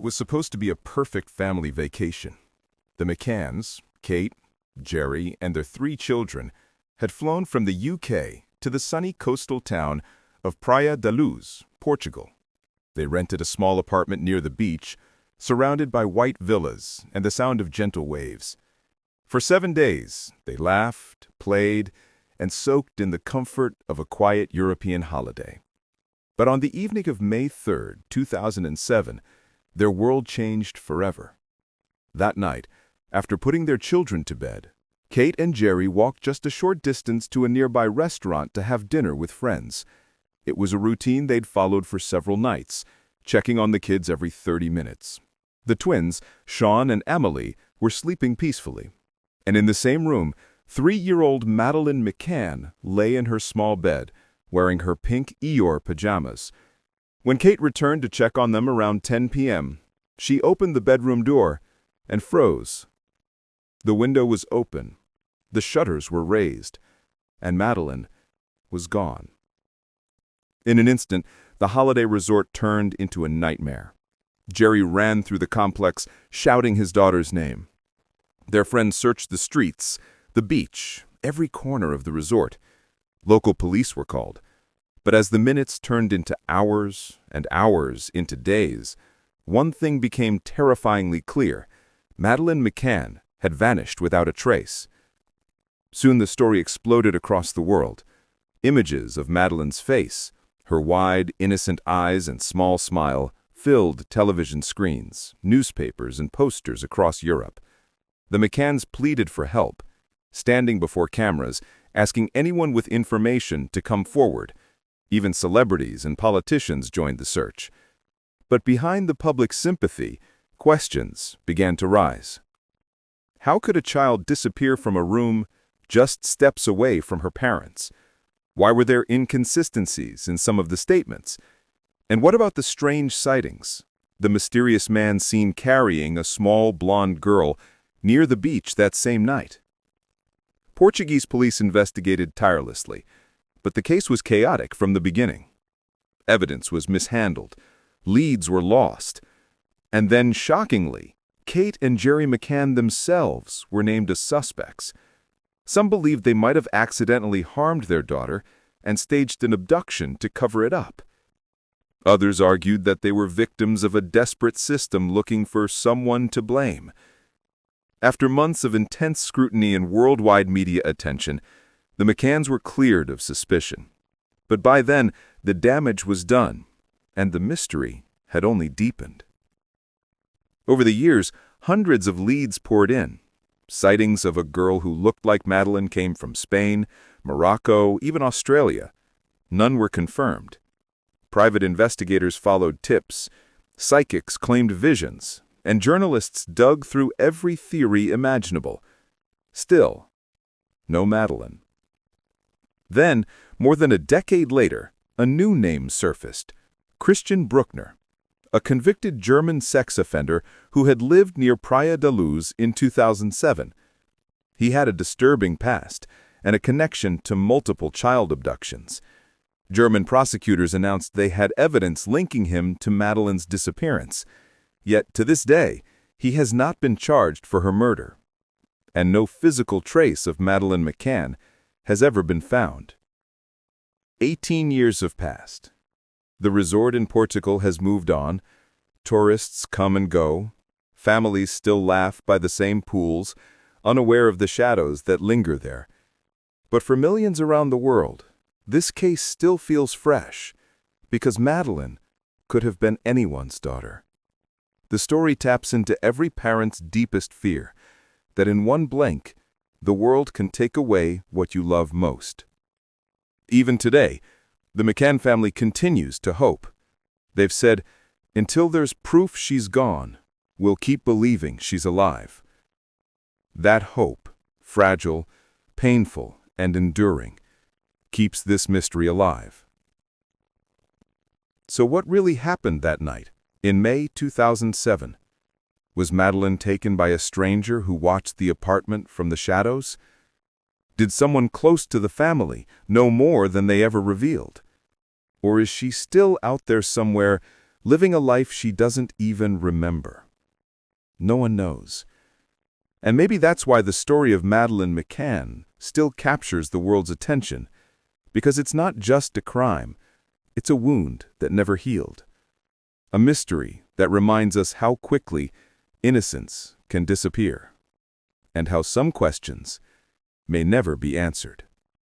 It was supposed to be a perfect family vacation. The McCanns, Kate, Jerry, and their 3 children, had flown from the UK to the sunny coastal town of Praia da Luz, Portugal. They rented a small apartment near the beach, surrounded by white villas and the sound of gentle waves. For 7 days, they laughed, played, and soaked in the comfort of a quiet European holiday. But on the evening of May 3, 2007, their world changed forever. That night, after putting their children to bed, Kate and Jerry walked just a short distance to a nearby restaurant to have dinner with friends. It was a routine they'd followed for several nights, checking on the kids every 30 minutes. The twins, Sean and Emily, were sleeping peacefully. And in the same room, 3-year-old Madeleine McCann lay in her small bed, wearing her pink Eeyore pajamas. When Kate returned to check on them around 10 p.m., she opened the bedroom door and froze. The window was open, the shutters were raised, and Madeleine was gone. In an instant, the holiday resort turned into a nightmare. Jerry ran through the complex, shouting his daughter's name. Their friends searched the streets, the beach, every corner of the resort. Local police were called. But as the minutes turned into hours and hours into days, one thing became terrifyingly clear. Madeleine McCann had vanished without a trace. Soon the story exploded across the world. Images of Madeleine's face, her wide, innocent eyes and small smile, filled television screens, newspapers, and posters across Europe. The McCanns pleaded for help, standing before cameras, asking anyone with information to come forward. Even celebrities and politicians joined the search. But behind the public sympathy, questions began to rise. How could a child disappear from a room just steps away from her parents? Why were there inconsistencies in some of the statements? And what about the strange sightings? The mysterious man seen carrying a small blonde girl near the beach that same night. Portuguese police investigated tirelessly, but the case was chaotic from the beginning. Evidence was mishandled, leads were lost, and then, shockingly, Kate and Jerry McCann themselves were named as suspects. Some believed they might have accidentally harmed their daughter and staged an abduction to cover it up. Others argued that they were victims of a desperate system looking for someone to blame. After months of intense scrutiny and worldwide media attention, the McCanns were cleared of suspicion. But by then, the damage was done, and the mystery had only deepened. Over the years, hundreds of leads poured in. Sightings of a girl who looked like Madeleine came from Spain, Morocco, even Australia. None were confirmed. Private investigators followed tips, psychics claimed visions, and journalists dug through every theory imaginable. Still, no Madeleine. Then, more than a decade later, a new name surfaced: Christian Bruckner, a convicted German sex offender who had lived near Praia da Luz in 2007. He had a disturbing past and a connection to multiple child abductions. German prosecutors announced they had evidence linking him to Madeleine's disappearance. Yet, to this day, he has not been charged for her murder. And no physical trace of Madeleine McCann has ever been found. 18 years have passed. The resort in Portugal has moved on. Tourists come and go. Families still laugh by the same pools, unaware of the shadows that linger there. But for millions around the world, this case still feels fresh, because Madeleine could have been anyone's daughter. The story taps into every parent's deepest fear, that in one blink, the world can take away what you love most. Even today, the McCann family continues to hope. They've said, "Until there's proof she's gone, we'll keep believing she's alive." That hope, fragile, painful, and enduring, keeps this mystery alive. So what really happened that night, in May 2007? Was Madeleine taken by a stranger who watched the apartment from the shadows? Did someone close to the family know more than they ever revealed? Or is she still out there somewhere, living a life she doesn't even remember. No one knows. And maybe that's why the story of Madeleine McCann still captures the world's attention, because it's not just a crime, it's a wound that never healed. A mystery that reminds us how quickly innocence can disappear, and how some questions may never be answered.